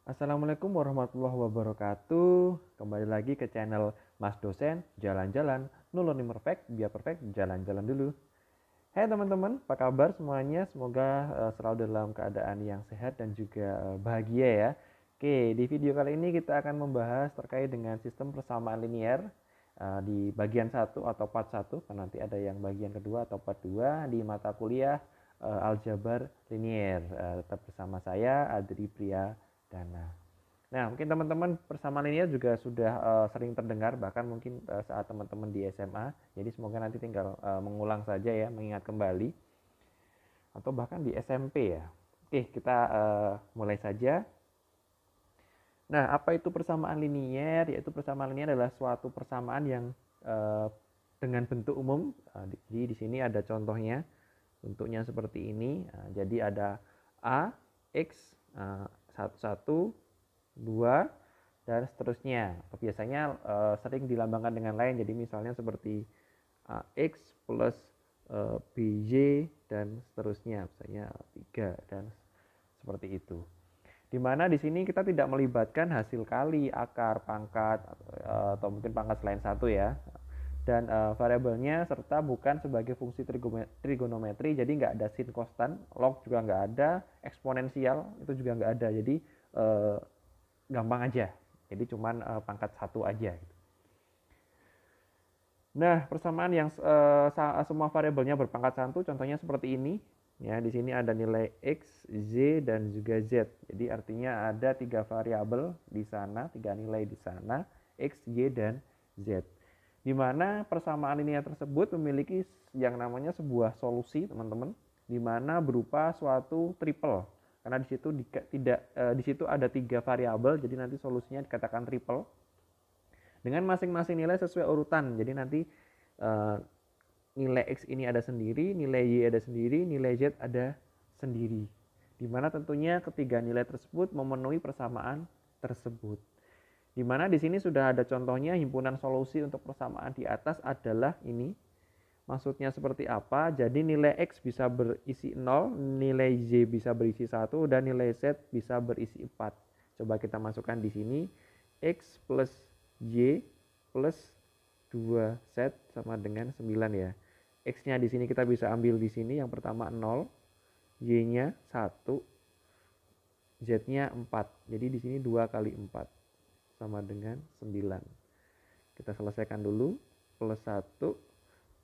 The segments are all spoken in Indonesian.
Assalamualaikum warahmatullahi wabarakatuh. Kembali lagi ke channel Mas Dosen Jalan-Jalan. No learning perfect, biar perfect jalan-jalan dulu. Hai teman-teman, apa kabar semuanya? Semoga selalu dalam keadaan yang sehat dan juga bahagia ya. Oke, di video kali ini kita akan membahas terkait dengan sistem persamaan linear di bagian 1 atau part 1, karena nanti ada yang bagian kedua atau part 2 di mata kuliah aljabar linear. Tetap bersama saya Adri Priya Dana. Nah, mungkin teman-teman persamaan linear juga sudah sering terdengar, bahkan mungkin saat teman-teman di SMA. Jadi semoga nanti tinggal mengulang saja ya, mengingat kembali, atau bahkan di SMP ya. Oke, kita mulai saja. Nah, apa itu persamaan linear? Yaitu persamaan linear adalah suatu persamaan yang uh, dengan bentuk umum. Jadi di sini ada contohnya, bentuknya seperti ini. Jadi ada A, X, 1, 2, dan seterusnya. Biasanya sering dilambangkan dengan lain. Jadi misalnya seperti X plus BY dan seterusnya. Misalnya 3 dan seperti itu. Dimana di sini kita tidak melibatkan hasil kali, akar, pangkat, atau mungkin pangkat selain satu ya. Dan variabelnya serta bukan sebagai fungsi trigonometri, jadi nggak ada sin konstan, log juga nggak ada, eksponensial itu juga nggak ada. Jadi gampang aja. Jadi cuman pangkat satu aja. Nah, persamaan yang semua variabelnya berpangkat satu, contohnya seperti ini. Ya, di sini ada nilai X, Z, dan juga Z. Jadi artinya ada 3 variabel di sana, 3 nilai di sana, X, Y, dan Z. Di mana persamaan linear tersebut memiliki yang namanya sebuah solusi, teman-teman, di mana berupa suatu triple. Karena di situ ada 3 variabel, jadi nanti solusinya dikatakan triple dengan masing-masing nilai sesuai urutan. Jadi nanti nilai X ini ada sendiri, nilai Y ada sendiri, nilai Z ada sendiri. Dimana tentunya ketiga nilai tersebut memenuhi persamaan tersebut. Dimana di sini sudah ada contohnya, himpunan solusi untuk persamaan di atas adalah ini. Maksudnya seperti apa? Jadi nilai X bisa berisi 0, nilai Y bisa berisi 1, dan nilai Z bisa berisi 4. Coba kita masukkan di sini. X plus Y plus 2Z sama dengan 9 ya. X-nya di sini kita bisa ambil di sini, yang pertama 0, Y-nya 1, Z-nya 4. Jadi di sini 2 kali 4 sama dengan 9. Kita selesaikan dulu. Plus 1,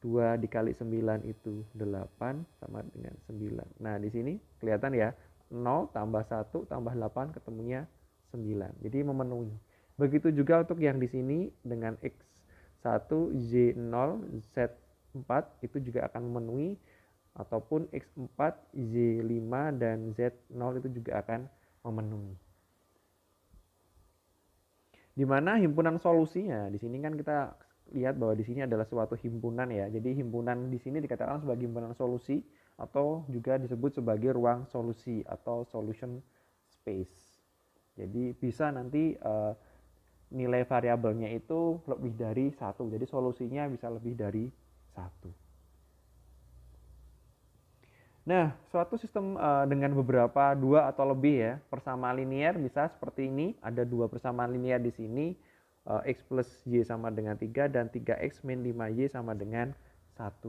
2 dikali 9 itu 8 sama dengan 9. Nah, di sini kelihatan ya, 0 tambah 1 tambah 8 ketemunya 9. Jadi memenuhi. Begitu juga untuk yang di sini dengan X1, Y0, Z4 itu juga akan memenuhi, ataupun X4, Y5, dan Z0 itu juga akan memenuhi. Di mana himpunan solusinya, di sini kan kita lihat bahwa di sini adalah suatu himpunan ya. Jadi himpunan di sini dikatakan sebagai himpunan solusi, atau juga disebut sebagai ruang solusi atau solution space. Jadi bisa nanti nilai variabelnya itu lebih dari satu. Jadi solusinya bisa lebih dari satu. Nah, suatu sistem dengan beberapa dua atau lebih ya persamaan linear bisa seperti ini. Ada dua persamaan linear di sini, X plus Y sama dengan 3 dan 3X min 5Y sama dengan 1.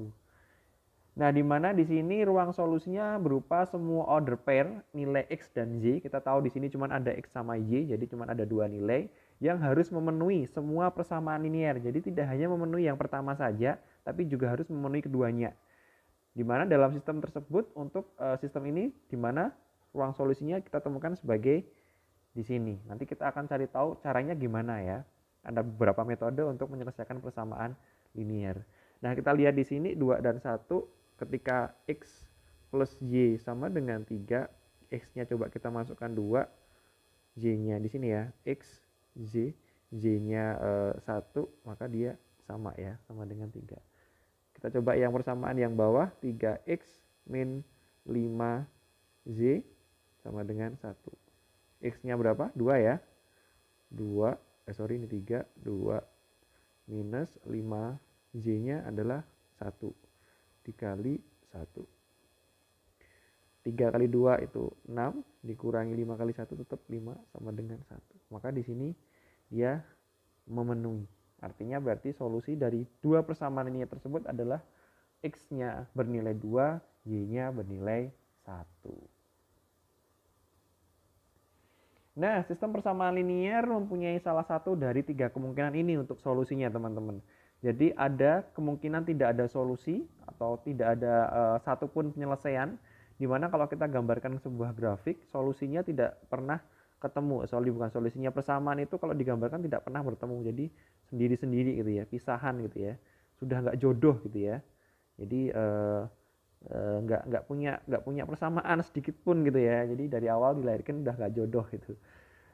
Nah, di mana di sini ruang solusinya berupa semua order pair nilai X dan Y. Kita tahu di sini cuma ada X sama Y, jadi cuma ada dua nilai yang harus memenuhi semua persamaan linear. Jadi tidak hanya memenuhi yang pertama saja, tapi juga harus memenuhi keduanya. Di mana dalam sistem tersebut, untuk sistem ini di mana ruang solusinya kita temukan sebagai di sini. Nanti kita akan cari tahu caranya gimana ya. Ada beberapa metode untuk menyelesaikan persamaan linear. Nah, kita lihat di sini 2 dan 1, ketika X plus Y sama dengan 3, X-nya coba kita masukkan 2, Y-nya di sini ya, X, Z, Y-nya 1, maka dia sama ya, sama dengan 3. Kita coba yang persamaan yang bawah, 3X min 5Z sama dengan 1. X-nya berapa? 2 ya. 2, ini 3, 2 minus 5Z-nya adalah 1 dikali 1. 3 kali 2 itu 6, dikurangi 5 kali 1 tetap 5 sama dengan 1. Maka di sini dia memenuhi. Artinya berarti solusi dari dua persamaan linear tersebut adalah X-nya bernilai 2, Y-nya bernilai 1. Nah, sistem persamaan linear mempunyai salah satu dari 3 kemungkinan ini untuk solusinya, teman-teman. Jadi ada kemungkinan tidak ada solusi atau tidak ada satupun penyelesaian, di mana kalau kita gambarkan sebuah grafik, solusinya tidak pernah ketemu. Bukan solusinya, persamaan itu kalau digambarkan tidak pernah bertemu. Jadi sendiri-sendiri gitu ya, pisahan gitu ya. Sudah nggak jodoh gitu ya. Jadi nggak punya persamaan sedikit pun gitu ya. Jadi dari awal dilahirkan udah nggak jodoh gitu.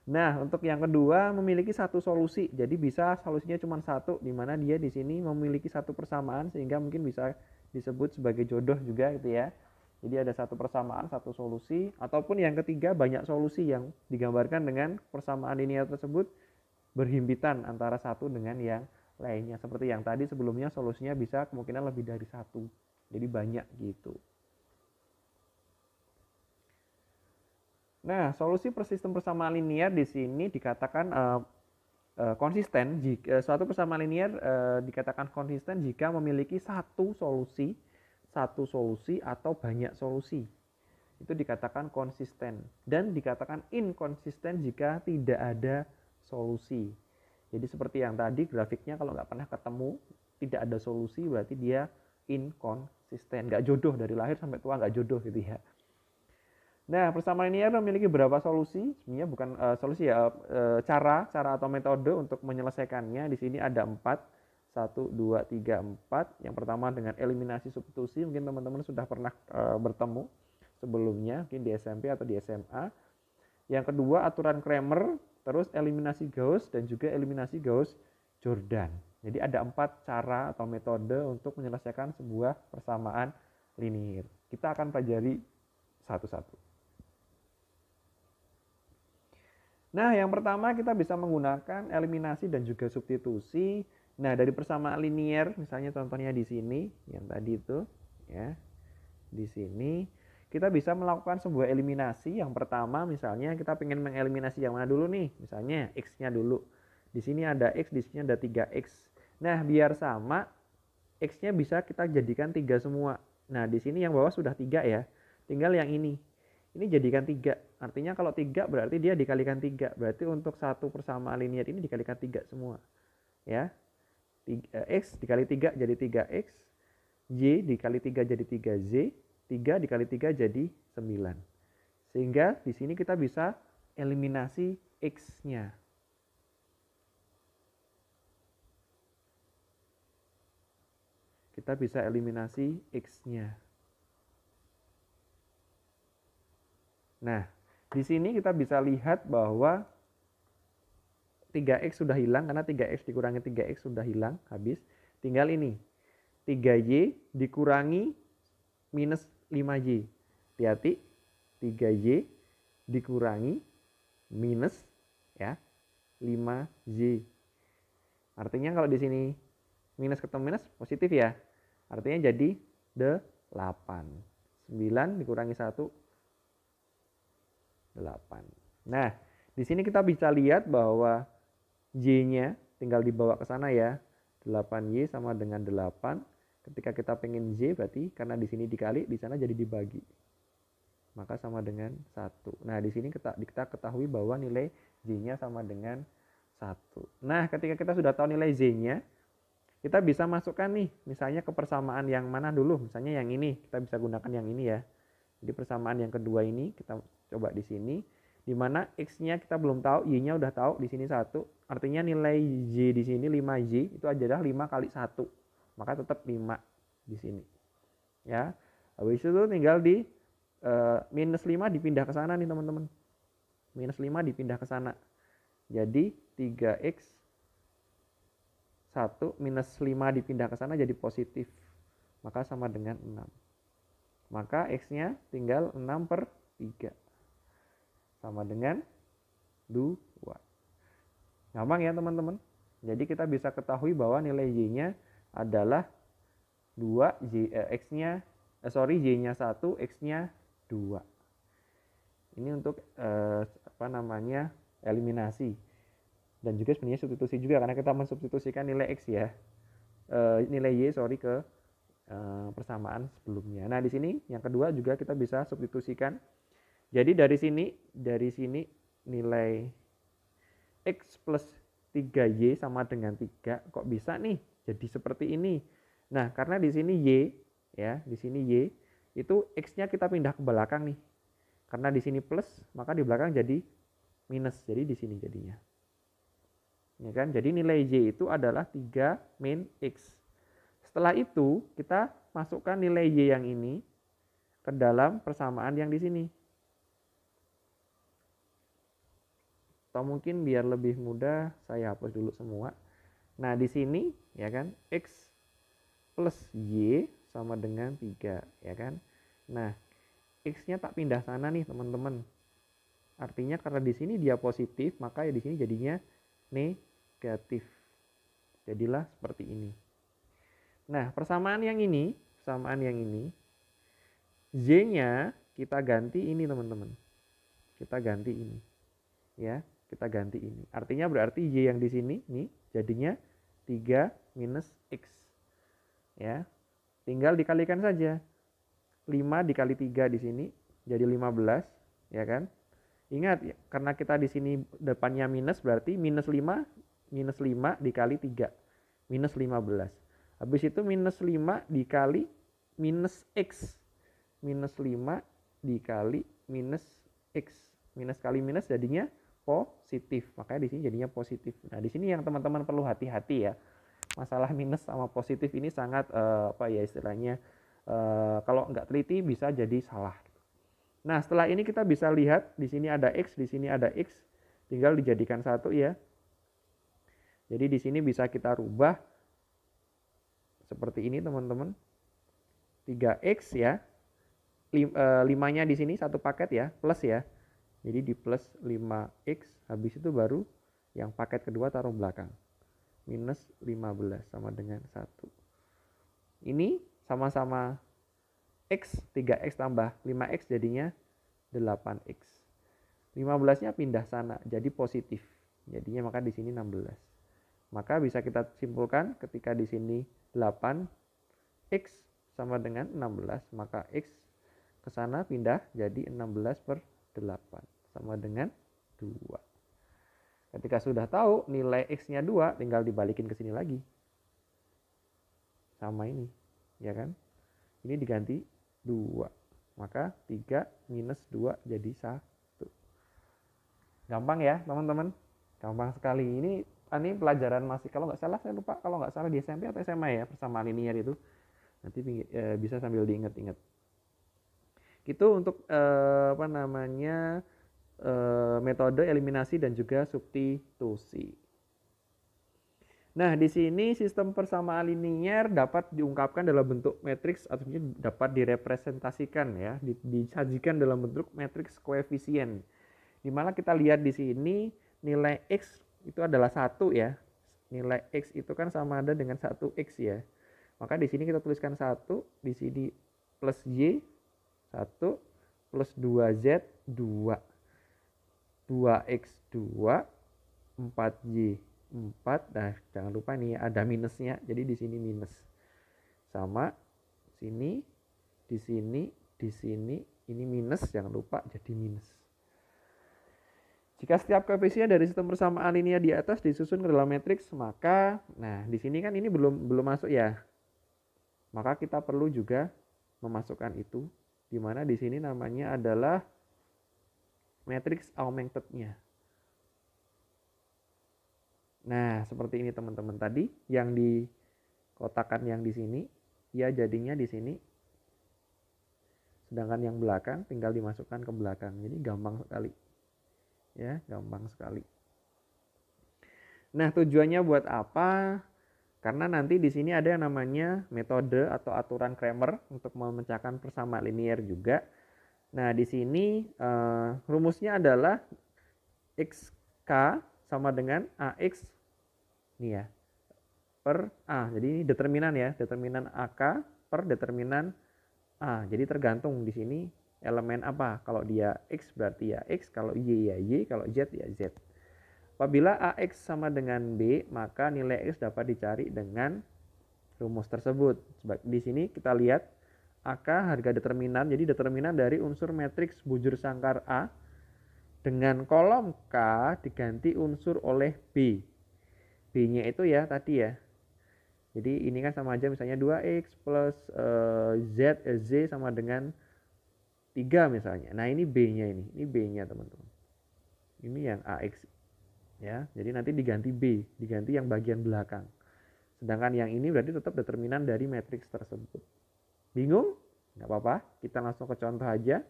Nah, untuk yang kedua memiliki satu solusi. Jadi bisa solusinya cuma satu, di mana dia di sini memiliki satu persamaan sehingga mungkin bisa disebut sebagai jodoh juga gitu ya. Jadi ada satu persamaan, satu solusi, ataupun yang ketiga banyak solusi yang digambarkan dengan persamaan linear tersebut berhimpitan antara satu dengan yang lainnya. Seperti yang tadi sebelumnya solusinya bisa kemungkinan lebih dari satu. Jadi banyak gitu. Nah, solusi persistem persamaan linear di sini dikatakan konsisten jika suatu persamaan linear dikatakan konsisten jika memiliki satu solusi atau banyak solusi. Itu dikatakan konsisten, dan dikatakan inkonsisten jika tidak ada solusi. Jadi seperti yang tadi grafiknya, kalau nggak pernah ketemu, tidak ada solusi, berarti dia inkonsisten, nggak jodoh, dari lahir sampai tua nggak jodoh gitu ya. Nah, persamaan linear memiliki beberapa solusi, sebenarnya bukan solusi ya, cara atau metode untuk menyelesaikannya. Di sini ada 4, 1, 2, 3, 4. Yang pertama dengan eliminasi substitusi, mungkin teman-teman sudah pernah bertemu sebelumnya, mungkin di SMP atau di SMA. Yang kedua aturan Cramer, terus eliminasi Gauss, dan juga eliminasi Gauss-Jordan. Jadi ada 4 cara atau metode untuk menyelesaikan sebuah persamaan linear. Kita akan pelajari satu-satu. Nah, yang pertama kita bisa menggunakan eliminasi dan juga substitusi. Nah, dari persamaan linear, misalnya contohnya di sini, yang tadi itu, ya, di sini kita bisa melakukan sebuah eliminasi. Yang pertama, misalnya kita pengen mengeliminasi yang mana dulu nih? Misalnya X-nya dulu. Di sini ada X, di sini ada 3X. Nah, biar sama, X-nya bisa kita jadikan 3 semua. Nah, di sini yang bawah sudah 3 ya. Tinggal yang ini jadikan 3. Artinya kalau 3 berarti dia dikalikan 3. Berarti untuk satu persamaan linear ini dikalikan 3 semua. Ya. X dikali 3 jadi 3X. Y dikali 3 jadi 3Z. 3 dikali 3 jadi 9. Sehingga di sini kita bisa eliminasi X-nya. Kita bisa eliminasi X-nya. Nah, di sini kita bisa lihat bahwa 3X sudah hilang, karena 3X dikurangi 3X sudah hilang, habis. Tinggal ini, 3Y dikurangi minus 5Y. Hati-hati, 3Y dikurangi minus ya 5Y. Artinya kalau di sini minus ketemu minus positif ya. Artinya jadi 8. 9 dikurangi 1, 8. Nah, di sini kita bisa lihat bahwa Y-nya tinggal dibawa ke sana ya. 8Y sama dengan 8. Ketika kita pengen Y berarti karena di sini dikali, di sana jadi dibagi. Maka sama dengan 1. Nah, di sini kita ketahui bahwa nilai Y-nya sama dengan 1. Nah, ketika kita sudah tahu nilai Z-nya, kita bisa masukkan nih, misalnya ke persamaan yang mana dulu. Misalnya yang ini, kita bisa gunakan yang ini ya. Jadi persamaan yang kedua ini kita coba di sini, di mana X-nya kita belum tahu, Y-nya udah tahu, di sini 1. Artinya nilai Y di sini 5Y itu adalah 5 kali 1. Maka tetap 5 di sini. Ya. Habis itu tinggal di minus 5 dipindah ke sana nih teman-teman. Minus 5 dipindah ke sana. Jadi 3X 1 minus 5 dipindah ke sana jadi positif. Maka sama dengan 6. Maka X-nya tinggal 6/3. Sama dengan 2. Gampang ya teman-teman. Jadi kita bisa ketahui bahwa nilai Y-nya adalah 2, Y-nya 1, X-nya 2. Ini untuk eliminasi. Dan juga sebenarnya substitusi juga, karena kita mensubstitusikan nilai X ya. Nilai Y ke persamaan sebelumnya. Nah, di sini yang kedua juga kita bisa substitusikan. Jadi dari sini nilai X plus 3Y sama dengan 3. Kok bisa nih jadi seperti ini? Nah, karena di sini Y ya, di sini Y itu X-nya kita pindah ke belakang nih. Karena di sini plus, maka di belakang jadi minus. Jadi di sini jadinya. Ya kan? Jadi nilai Y itu adalah 3 min X. Setelah itu kita masukkan nilai Y yang ini ke dalam persamaan yang di sini. Atau mungkin biar lebih mudah saya hapus dulu semua. Nah, di sini ya kan X plus Y sama dengan 3 ya kan. Nah, X-nya tak pindah sana nih teman-teman. Artinya karena di sini dia positif, maka ya di sini jadinya negatif. Jadilah seperti ini. Nah, persamaan yang ini, Z-nya kita ganti ini teman-teman. Kita ganti ini. Ya, kita ganti ini. Artinya berarti Y yang di sini nih jadinya 3 minus X. Ya. Tinggal dikalikan saja. 5 dikali 3 di sini jadi 15, ya kan? Ingat ya, karena kita di sini depannya minus berarti minus 5 dikali 3 minus 15. Habis itu minus 5 dikali minus X. Minus 5 dikali minus X. Minus kali minus jadinya positif. Makanya di sini jadinya positif. Nah, di sini yang teman-teman perlu hati-hati ya. Masalah minus sama positif ini sangat istilahnya kalau nggak teliti bisa jadi salah. Nah, setelah ini kita bisa lihat di sini ada X, di sini ada X. Tinggal dijadikan satu ya. Jadi di sini bisa kita rubah seperti ini teman-teman. 3X ya. 5-nya di sini satu paket ya, plus ya. Jadi di plus 5X, habis itu baru yang paket kedua taruh belakang. Minus 15 sama dengan 1. Ini sama-sama X, 3X tambah 5X jadinya 8X. 15-nya pindah sana, jadi positif. Jadinya maka di sini 16. Maka bisa kita simpulkan ketika di sini 8X sama dengan 16, maka X ke sana pindah jadi 16/8 sama dengan 2. Ketika sudah tahu nilai X-nya 2, tinggal dibalikin ke sini lagi. Sama ini, ya kan? Ini diganti 2. Maka 3 minus 2 jadi 1. Gampang ya, teman-teman? Gampang sekali. Ini pelajaran masih, kalau nggak salah saya lupa, kalau nggak salah di SMP atau SMA ya, persamaan linear itu. Nanti bisa sambil diingat-ingat. Itu untuk metode eliminasi dan juga substitusi. Nah, di sini sistem persamaan linear dapat diungkapkan dalam bentuk matriks atau dapat direpresentasikan ya, disajikan dalam bentuk matriks koefisien. Di mana kita lihat di sini nilai X itu adalah 1 ya. Nilai X itu kan sama ada dengan 1X ya. Maka di sini kita tuliskan 1, di sini plus Y 1 plus 2Z 2. 2X 2, 4Y 4. Nah, jangan lupa nih ada minusnya. Jadi di sini minus. Sama sini, di sini, di sini ini minus, jangan lupa jadi minus. Jika setiap koefisien dari sistem persamaan linear di atas disusun ke dalam matriks, maka di sini kan ini belum masuk ya. Maka kita perlu juga memasukkan itu, di mana di sini namanya adalah matriks augmented-nya. Nah, seperti ini teman-teman tadi yang dikotakan yang di sini, ya jadinya di sini. Sedangkan yang belakang tinggal dimasukkan ke belakang. Jadi gampang sekali. Ya, gampang sekali. Nah, tujuannya buat apa? Karena nanti di sini ada yang namanya metode atau aturan Cramer untuk memecahkan persamaan linear juga. Nah, di sini rumusnya adalah XK sama dengan AX nih ya, per A. Jadi ini determinan ya, determinan AK per determinan A. Jadi tergantung di sini elemen apa. Kalau dia X berarti ya X, kalau Y ya Y, kalau Z ya Z. Apabila AX sama dengan B, maka nilai X dapat dicari dengan rumus tersebut. Di sini kita lihat AK harga determinan, jadi determinan dari unsur matriks bujur sangkar A dengan kolom K diganti unsur oleh B. B-nya itu ya tadi ya. Jadi ini kan sama aja, misalnya 2X plus Z sama dengan 3 misalnya. Nah ini B-nya ini B-nya teman-teman. Ini yang AX ya. Jadi nanti diganti B, diganti yang bagian belakang. Sedangkan yang ini berarti tetap determinan dari matriks tersebut. Bingung? Nggak apa-apa, kita langsung ke contoh aja.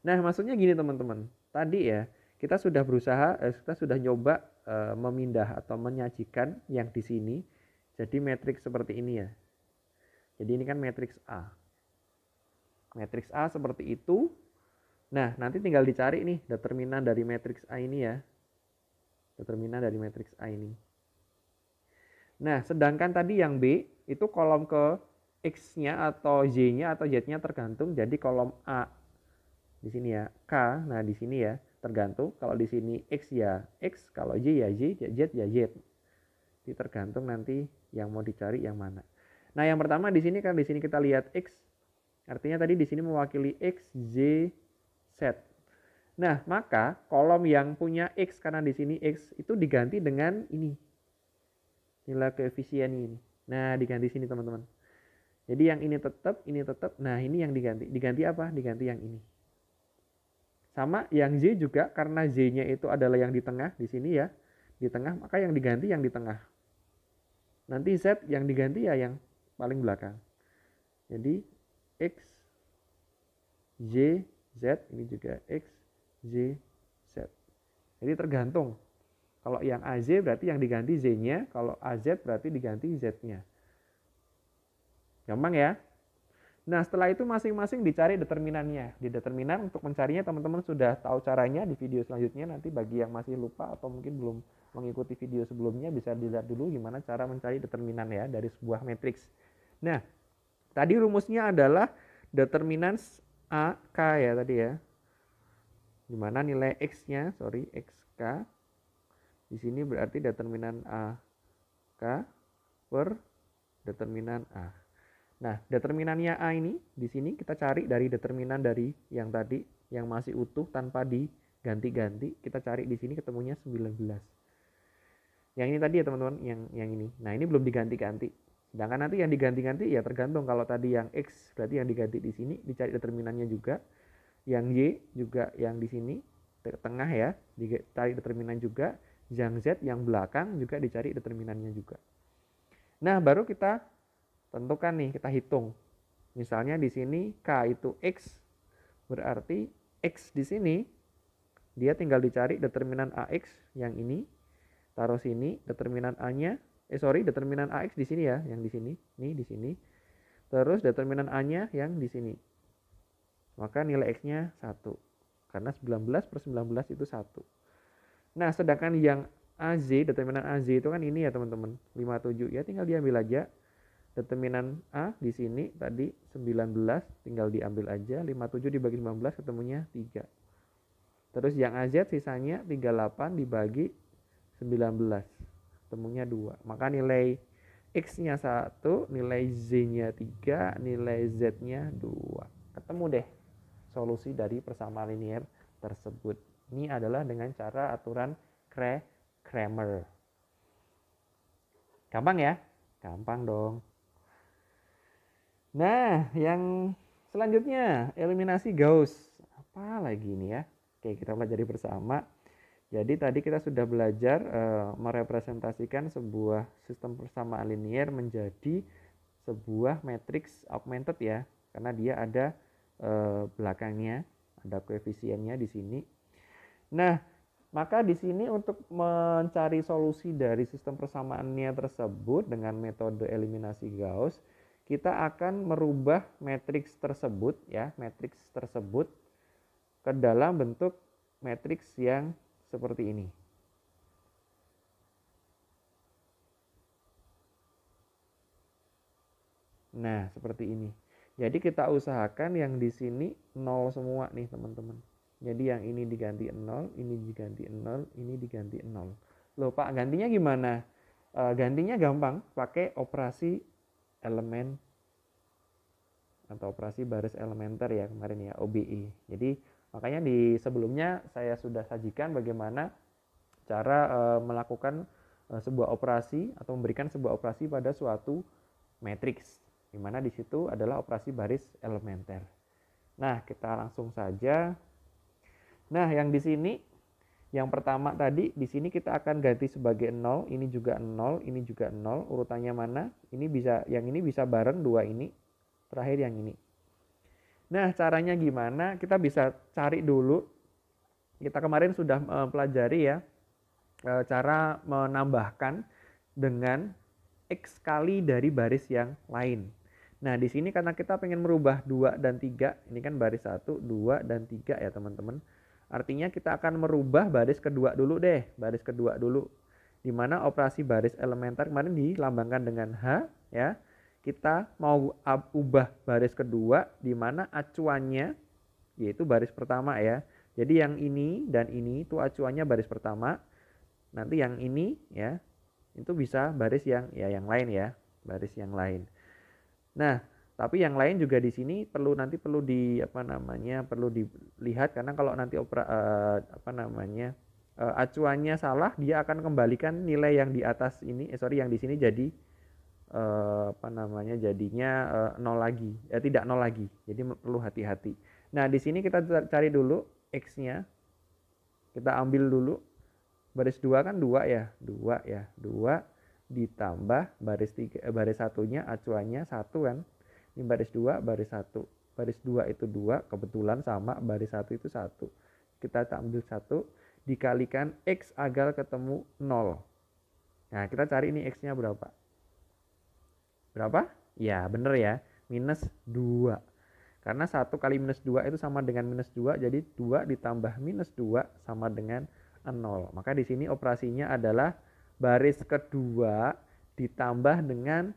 Nah, maksudnya gini teman-teman. Tadi ya, kita sudah berusaha, kita sudah nyoba memindah atau menyajikan yang di sini jadi matriks seperti ini ya. Jadi ini kan matriks A. Matriks A seperti itu. Nah, nanti tinggal dicari nih determinan dari matriks A ini ya. Determinan dari matriks A ini. Nah, sedangkan tadi yang B itu kolom ke X-nya atau Y-nya atau Z-nya tergantung. Jadi kolom A di sini ya, K. Nah, di sini ya tergantung. Kalau di sini X ya X, kalau Y ya Y, Z ya Z. Jadi tergantung nanti yang mau dicari yang mana. Nah, yang pertama di sini kan di sini kita lihat X. Artinya tadi di sini mewakili X, Y, Z. Nah, maka kolom yang punya X karena di sini X itu diganti dengan ini. Nilai koefisien ini. Nah, diganti sini teman-teman. Jadi yang ini tetap, ini tetap. Nah, ini yang diganti. Diganti apa? Diganti yang ini. Sama yang Z juga karena Z-nya itu adalah yang di tengah di sini ya. Di tengah, maka yang diganti yang di tengah. Nanti Z yang diganti ya yang paling belakang. Jadi X, Y, Z, ini juga X, Y, Z. Jadi tergantung. Kalau yang AZ berarti yang diganti Z-nya, kalau AZ berarti diganti Z-nya. Gampang ya? Nah, setelah itu masing-masing dicari determinannya. Di determinan untuk mencarinya teman-teman sudah tahu caranya di video selanjutnya. Nanti bagi yang masih lupa atau mungkin belum mengikuti video sebelumnya bisa dilihat dulu gimana cara mencari determinan ya dari sebuah matriks. Nah, tadi rumusnya adalah determinan AK ya tadi ya. Dimana nilai X-nya, XK. Di sini berarti determinan AK per determinan A. Nah, determinannya A ini di sini kita cari dari determinan dari yang tadi yang masih utuh tanpa diganti-ganti. Kita cari di sini ketemunya 19. Yang ini tadi ya teman-teman, yang ini. Nah, ini belum diganti-ganti. Sedangkan nanti yang diganti-ganti ya tergantung. Kalau tadi yang X berarti yang diganti di sini, dicari determinannya juga. Yang Y juga yang di sini tengah ya, dicari determinan juga. Yang Z yang belakang juga dicari determinannya juga. Nah, baru kita tentukan nih, kita hitung. Misalnya di sini K itu X, berarti X di sini dia tinggal dicari determinan AX yang ini, taruh sini, determinan A-nya, determinan AX di sini ya, yang di sini, nih di sini. Terus determinan A-nya yang di sini. Maka nilai X-nya 1. Karena 19 per 19 itu 1. Nah, sedangkan yang AZ, determinan AZ itu kan ini ya teman-teman, 57 ya, tinggal diambil aja. Determinan A di sini tadi 19 tinggal diambil aja, 57 dibagi 19 ketemunya 3. Terus yang AZ sisanya 38 dibagi 19 ketemunya 2. Maka nilai X-nya 1, nilai Z-nya 3, nilai Z-nya 2. Ketemu deh solusi dari persamaan linier tersebut. Ini adalah dengan cara aturan Cramer. Gampang ya? Gampang dong. Nah, yang selanjutnya eliminasi Gauss. Apa lagi ini ya? Oke, kita pelajari bersama. Jadi tadi kita sudah belajar merepresentasikan sebuah sistem persamaan linier menjadi sebuah matriks augmented ya, karena dia ada belakangnya, ada koefisiennya di sini. Nah, maka di sini untuk mencari solusi dari sistem persamaannya tersebut dengan metode eliminasi Gauss, kita akan merubah matriks tersebut ya, matriks tersebut ke dalam bentuk matriks yang seperti ini. Nah, seperti ini. Jadi kita usahakan yang di sini 0 semua nih teman-teman. Jadi yang ini diganti 0, ini diganti 0, ini diganti 0. Loh Pak, gantinya gimana? Gantinya gampang, pakai operasi elemen atau operasi baris elementer ya kemarin ya, OBE. Jadi makanya di sebelumnya saya sudah sajikan bagaimana cara melakukan sebuah operasi atau memberikan sebuah operasi pada suatu matriks, di mana di situ adalah operasi baris elementer. Nah, kita langsung saja. Nah, yang di sini yang pertama tadi di sini kita akan ganti sebagai 0, ini juga 0, ini juga 0. Urutannya mana? Ini bisa, yang ini bisa bareng dua ini, terakhir yang ini. Nah, caranya gimana? Kita bisa cari dulu. Kita kemarin sudah pelajari ya cara menambahkan dengan X kali dari baris yang lain. Nah, di sini karena kita pengen merubah 2 dan 3, ini kan baris 1, 2, dan 3 ya teman-teman. Artinya kita akan merubah baris kedua dulu deh, baris kedua dulu. Dimana operasi baris elementer kemarin dilambangkan dengan H ya. Kita mau ubah baris kedua dimana acuannya yaitu baris pertama ya. Jadi yang ini dan ini itu acuannya baris pertama. Nanti yang ini ya itu bisa baris yang yang lain ya, baris yang lain. Nah, tapi yang lain juga di sini perlu perlu dilihat karena kalau nanti acuannya salah, dia akan kembalikan nilai yang di atas ini yang di sini jadi jadinya 0 lagi. Tidak 0 lagi. Jadi perlu hati-hati. Nah, di sini kita cari dulu X-nya. Kita ambil dulu. Baris 2 kan 2 ya. 2 ya. 2 ditambah baris 3, baris satunya acuannya 1 kan. Ini baris 2, baris 1. Baris 2 itu 2, kebetulan sama baris 1 itu 1. Kita ambil 1 dikalikan X agar ketemu 0. Nah, kita cari ini X-nya berapa? Berapa? Ya, bener ya. Minus 2. Karena 1 kali minus 2 itu sama dengan minus 2, jadi 2 ditambah minus 2 sama dengan 0. Maka di sini operasinya adalah baris kedua ditambah dengan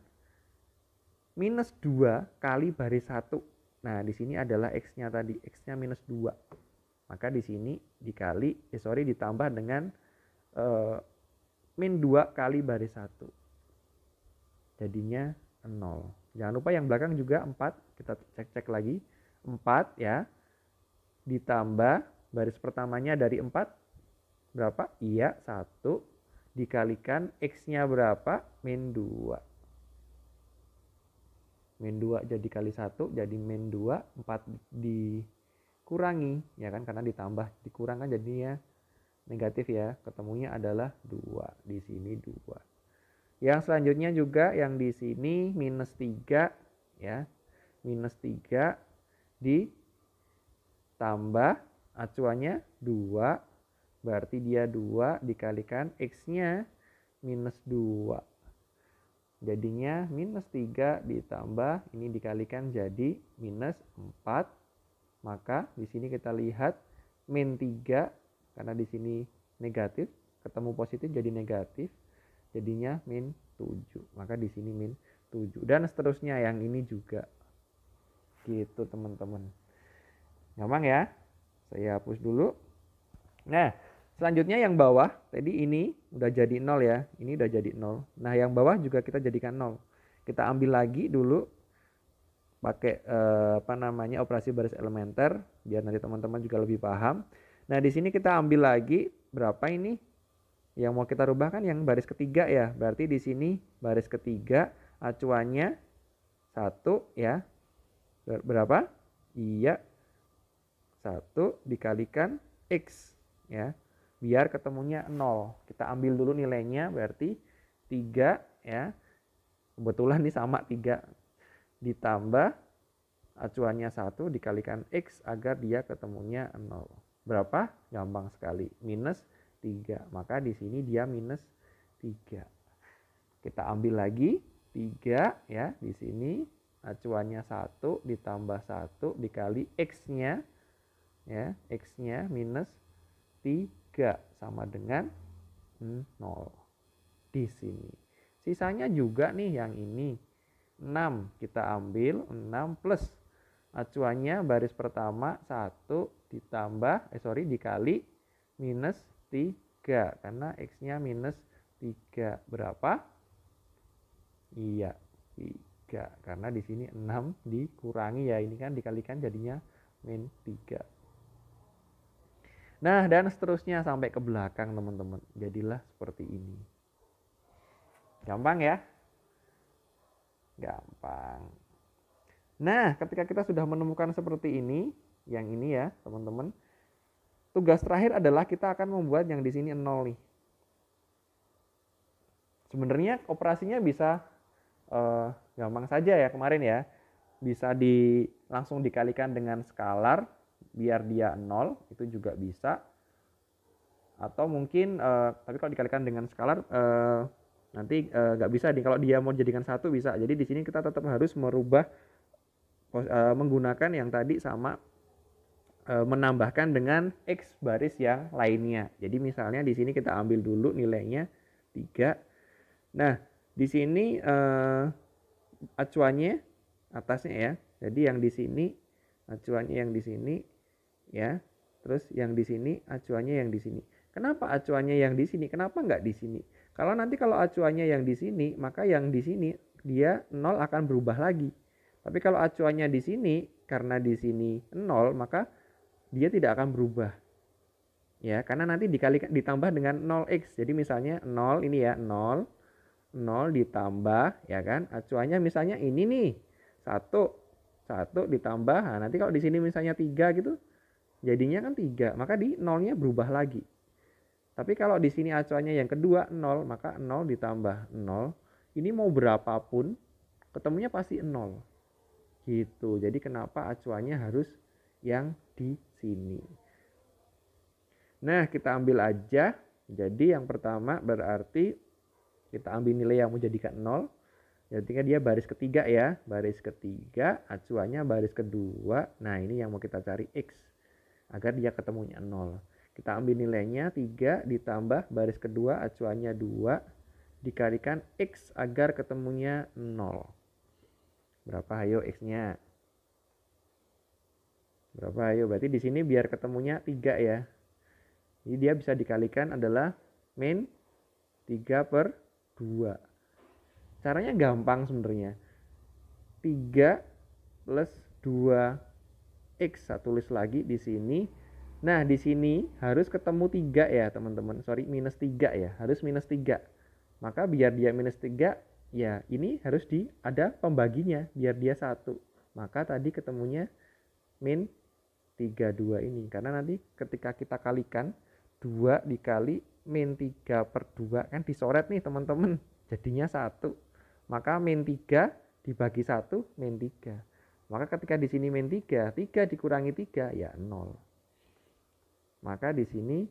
minus 2 kali baris 1. Nah, di sini adalah X-nya tadi, X-nya minus 2. Maka di sini ditambah dengan min 2 kali baris 1. Jadinya 0. Jangan lupa yang belakang juga 4. Kita cek lagi. 4 ya. Ditambah baris pertamanya dari 4. Berapa? Iya, 1. Dikalikan X-nya berapa? Min 2. Min 2 jadi kali 1. Jadi min 2. 4 dikurangi. Ya kan? Karena ditambah. Dikurang kan jadinya negatif ya. Ketemunya adalah 2. Di sini 2. Yang selanjutnya juga yang di sini minus 3 ya. Minus 3 ditambah acuannya 2. Berarti dia 2 dikalikan X-nya minus 2. Jadinya minus 3 ditambah ini dikalikan jadi minus 4. Maka di sini kita lihat min 3 karena di sini negatif, ketemu positif jadi negatif. Jadinya min 7. Maka di sini min 7 dan seterusnya yang ini juga. Gitu teman-teman. Gampang ya? Saya hapus dulu. Nah, selanjutnya yang bawah, tadi ini udah jadi 0 ya. Ini udah jadi 0. Nah, yang bawah juga kita jadikan 0. Kita ambil lagi dulu pakai operasi baris elementer biar nanti teman-teman juga lebih paham. Nah, di sini kita ambil lagi berapa ini? Yang mau kita rubah kan yang baris ketiga ya. Berarti di sini baris ketiga acuannya 1 ya. Berapa? Iya. 1 dikalikan X ya. Biar ketemunya 0. Kita ambil dulu nilainya berarti 3 ya. Kebetulan ini sama 3. Ditambah acuannya 1 dikalikan X agar dia ketemunya 0. Berapa? Gampang sekali. Minus 3. Maka di sini dia minus 3. Kita ambil lagi 3 ya. Di sini acuannya 1 ditambah 1 dikali X-nya ya. X-nya minus 3 sama dengan 0 di sini. Sisanya juga nih yang ini. 6. Kita ambil 6 plus acuannya baris pertama 1 dikali minus 3 karena X-nya minus 3 berapa? Iya, 3 karena di sini 6 dikurangi ya, ini kan dikalikan jadinya min 3. Nah, dan seterusnya sampai ke belakang teman-teman. Jadilah seperti ini. Gampang ya? Gampang. Nah, ketika kita sudah menemukan seperti ini, yang ini ya teman-teman, tugas terakhir adalah kita akan membuat yang di sini 0 nih. Sebenarnya operasinya bisa gampang saja ya kemarin ya. Bisa langsung dikalikan dengan skalar biar dia 0, itu juga bisa. Atau mungkin tapi kalau dikalikan dengan skalar nanti nggak bisa nih, kalau dia mau jadikan 1 bisa. Jadi di sini kita tetap harus merubah menggunakan yang tadi sama menambahkan dengan X baris yang lainnya. Jadi misalnya di sini kita ambil dulu nilainya 3. Nah, di sini acuannya atasnya ya. Jadi yang di sini acuannya yang di sini ya. Terus yang di sini acuannya yang di sini. Kenapa acuannya yang di sini? Kenapa nggak di sini? Kalau acuannya yang di sini, maka yang di sini dia 0 akan berubah lagi. Tapi kalau acuannya di sini, karena di sini 0, maka dia tidak akan berubah. Ya, karena nanti ditambah dengan 0x. Jadi misalnya 0 ini ya, 0 ditambah ya kan. Acuannya misalnya ini nih. 1 ditambah. Nah, nanti kalau di sini misalnya 3 gitu, jadinya kan 3, maka di 0-nya berubah lagi. Tapi kalau di sini acuannya yang kedua 0, maka 0 ditambah 0. Ini mau berapapun ketemunya pasti 0. Gitu. Jadi kenapa acuannya harus yang di sini. Nah, kita ambil aja. Jadi yang pertama berarti kita ambil nilai yang mau jadikan 0. Jadi dia baris ketiga ya. Baris ketiga, acuannya baris kedua. Nah, ini yang mau kita cari X. Agar dia ketemunya 0. Kita ambil nilainya 3 ditambah baris kedua acuannya 2 dikalikan X agar ketemunya 0. Berapa ayo X-nya? Berapa ayo? Berarti di sini biar ketemunya 3 ya. Jadi dia bisa dikalikan adalah min 3/2. Caranya gampang sebenarnya. 3 plus 2x. Saya tulis lagi di sini. Nah, di sini harus ketemu 3 ya, teman-teman. Sorry, minus 3 ya. Harus minus 3. Maka biar dia minus 3, ya ini harus ada pembaginya biar dia 1. Maka tadi ketemunya min 32 ini. Karena nanti ketika kita kalikan 2 dikali min 3/2 kan disoret nih, teman-teman. Jadinya 1. Maka min 3 dibagi 1 min 3. Maka ketika di sini min 3, 3 dikurangi 3 ya 0. Maka di sini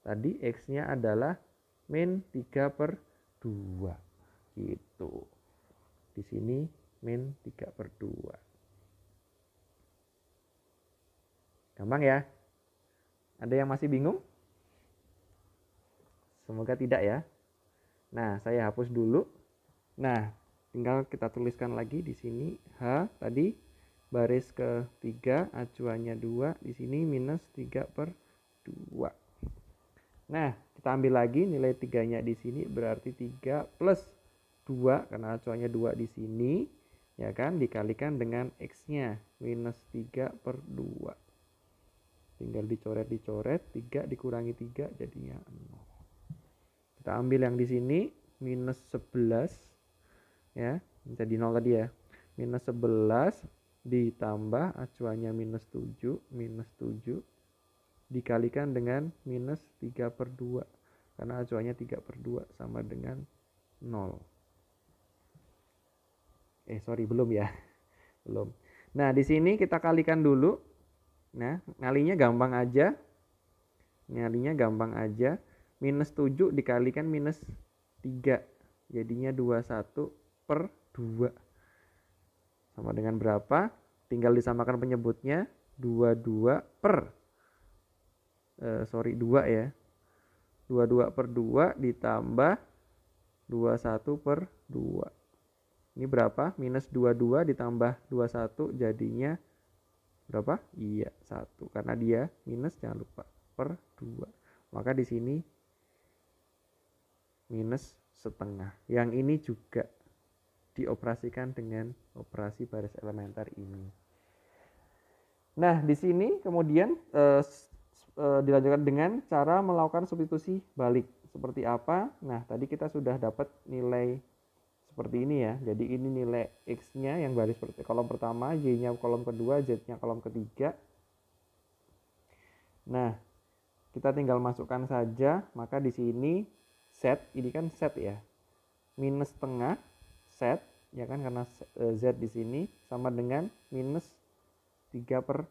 tadi X-nya adalah min 3/2. Gitu. Di sini min 3/2. Gampang ya? Ada yang masih bingung? Semoga tidak ya. Nah, saya hapus dulu. Nah, tinggal kita tuliskan lagi di sini H tadi baris ketiga acuannya 2, di sini minus 3/2. Nah, kita ambil lagi nilai 3-nya di sini berarti 3 plus 2 karena acuannya 2 di sini ya kan, dikalikan dengan X-nya minus 3/2. Tinggal dicoret, 3 dikurangi 3 jadinya 0. Kita ambil yang di sini minus 11 ya, jadi 0 tadi ya. Minus 11 ditambah acuannya minus 7 dikalikan dengan minus 3/2 karena acuannya 3/2 sama dengan 0. Belum ya. Belum. Nah, di sini kita kalikan dulu. Nah, ngalinya gampang aja. Minus 7 dikalikan minus 3. Jadinya 21/2. Sama dengan berapa? Tinggal disamakan penyebutnya. 2 ya. 22/2 ditambah 21/2. Ini berapa? Minus 22 ditambah 21 jadinya berapa? Iya, 1. Karena dia minus, jangan lupa, per 2. Maka di sini minus setengah. Yang ini juga dioperasikan dengan operasi baris elementer ini. Nah, di sini kemudian dilanjutkan dengan cara melakukan substitusi balik. Seperti apa? Nah, tadi kita sudah dapat nilai seperti ini ya. Jadi ini nilai X-nya yang baris kolom pertama, Y-nya kolom kedua, Z-nya kolom ketiga. Nah, kita tinggal masukkan saja. Maka di sini Z, ini kan Z ya. Minus setengah Z, ya kan, karena Z di sini sama dengan minus 3/2.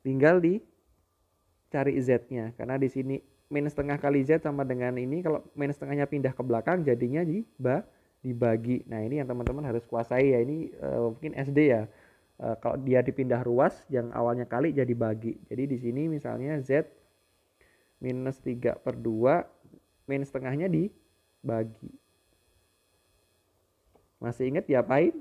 Tinggal dicari Z-nya. Karena di sini minus setengah kali Z sama dengan ini, kalau minus setengahnya pindah ke belakang jadinya dibagi. Nah, ini yang teman-teman harus kuasai ya. Ini mungkin SD ya. Kalau dia dipindah ruas yang awalnya kali jadi bagi. Jadi di sini misalnya Z minus 3/2, minus setengahnya dibagi. Masih ingat diapain?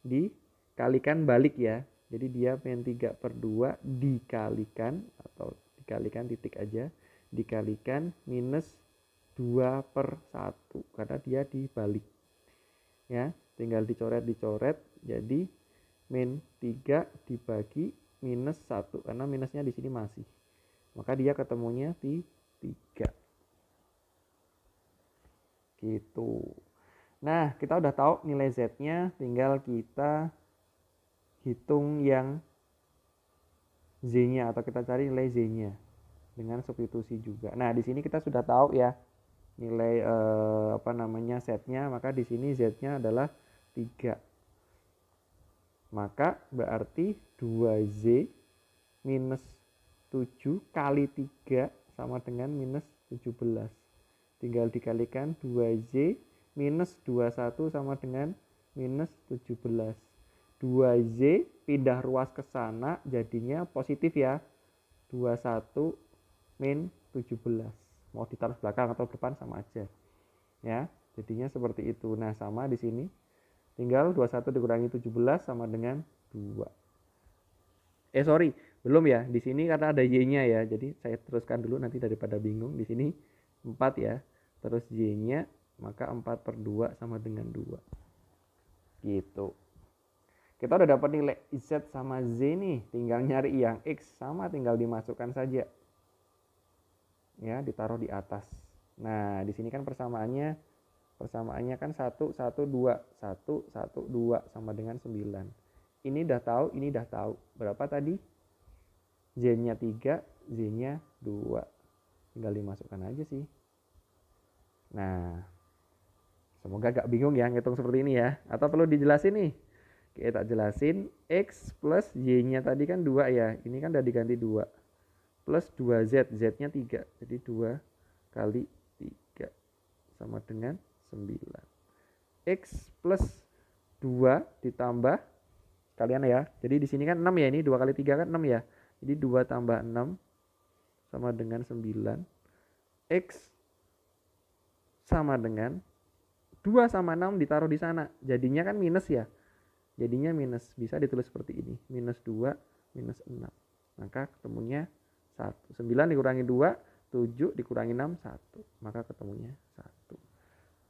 Dikalikan balik ya. Jadi dia min 3/2 dikalikan, atau dikalikan titik aja, dikalikan minus 2/1 karena dia dibalik ya. Tinggal dicoret jadi min 3 dibagi minus 1 karena minusnya di sini masih, maka dia ketemunya di 3 gitu. Nah, kita udah tahu nilai Z-nya, tinggal kita hitung yang Z-nya, atau kita cari nilai Z-nya dengan substitusi juga. Nah, di sini kita sudah tahu ya nilai Z-nya, maka di sini Z-nya adalah 3. Maka berarti 2Z minus 7 kali 3 sama dengan minus 17. Tinggal dikalikan 2Z minus 21 sama dengan minus 17. 2Z pindah ruas ke sana jadinya positif ya. 21 min 17. Mau ditaruh belakang atau depan sama aja. Ya, jadinya seperti itu. Nah, sama di sini. Tinggal 21 dikurangi 17 sama dengan 2. Belum ya. Di sini karena ada Y-nya ya. Jadi saya teruskan dulu nanti daripada bingung. Di sini 4 ya. Terus Y-nya, maka 4/2 sama dengan 2. Gitu. Kita udah dapat nilai Z sama Z nih. Tinggal nyari yang X, sama tinggal dimasukkan saja. Ya, ditaruh di atas. Nah, di sini kan persamaannya kan 1, 1, 2. 1, 1, 2 sama dengan 9. Ini udah tahu, ini udah tahu. Berapa tadi? Z-nya 3, Z-nya 2. Tinggal dimasukkan aja sih. Nah, semoga gak bingung ya ngitung seperti ini ya. Atau perlu dijelasin nih? Kita jelasin. X plus Y-nya tadi kan 2 ya. Ini kan udah diganti 2. Plus 2Z. Z-nya 3. Jadi 2 kali 3 sama dengan 9. X plus 2 ditambah kalian ya. Jadi di sini kan 6 ya, ini 2 kali 3 kan 6 ya. Jadi 2 tambah 6 sama dengan 9. X sama dengan 2 sama 6 ditaruh di sana. Jadinya kan minus ya. Jadinya minus, bisa ditulis seperti ini. Minus 2 minus 6. Maka ketemunya 1. 9 dikurangi 2, 7 dikurangi 6, 1. Maka ketemunya 1.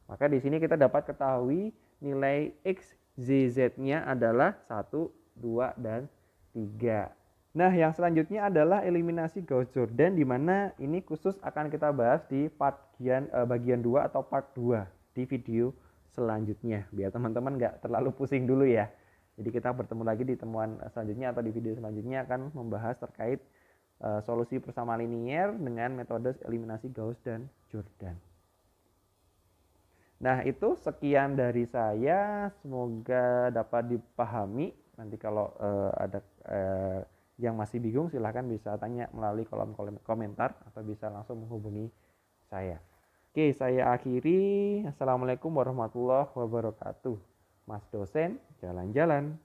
Maka di sini kita dapat ketahui nilai X, Z, Z-nya adalah 1, 2, dan 3. Nah, yang selanjutnya adalah eliminasi Gauss-Jordan, di mana ini khusus akan kita bahas di bagian 2 atau part 2 di video selanjutnya. Biar teman-teman nggak terlalu pusing dulu ya. Jadi kita bertemu lagi di temuan selanjutnya atau di video selanjutnya akan membahas terkait solusi persamaan linier dengan metode eliminasi Gauss dan Jordan. Nah, itu sekian dari saya, semoga dapat dipahami. Nanti kalau ada yang masih bingung silahkan bisa tanya melalui kolom komentar atau bisa langsung menghubungi saya. Oke, saya akhiri. Assalamualaikum warahmatullahi wabarakatuh. Mas dosen, jalan-jalan.